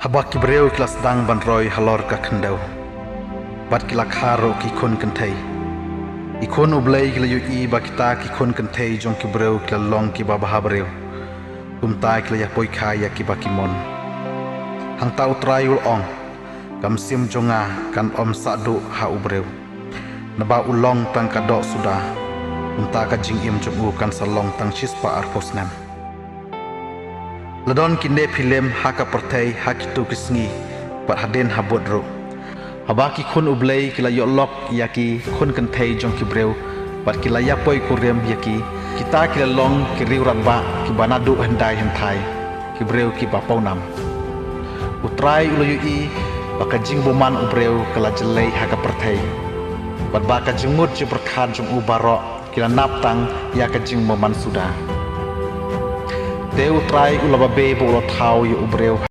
Habak kibreu kila sdang ban roy halor ka khendau. Bat kila kharo ki khun kanthei. Ikon Blei kila yu ba kita ki khun kanthei jong kibreu kila long ki ba bahabreu. Kumtai kila ya poi khaya ki ba kimon. Hang tau trayul ong. Kam sim jonga kan om sadu ha ubreu. Naba ulong tang kadok sudah. Kumta ka jing im jong kan salong tang chispa arposnam. Ladon kinde film haka pyrthei hakitu kisngi pat haden habodro. Habaki khun Blei kila yolok yaki khun kanthei jong kibreu pat kila yapoi kurem yaki kita kila long kiriu ratba ki banadu hendai hentai kibreu ki bapaunam. Utrai uloyui baka jing boman ubreu kala jelei haka pyrthei. Pat baka jengmut je berkhan jong ubaro kila naptang yaka jing boman sudah. Teu trai ulaba be bo lo thau yu ubreu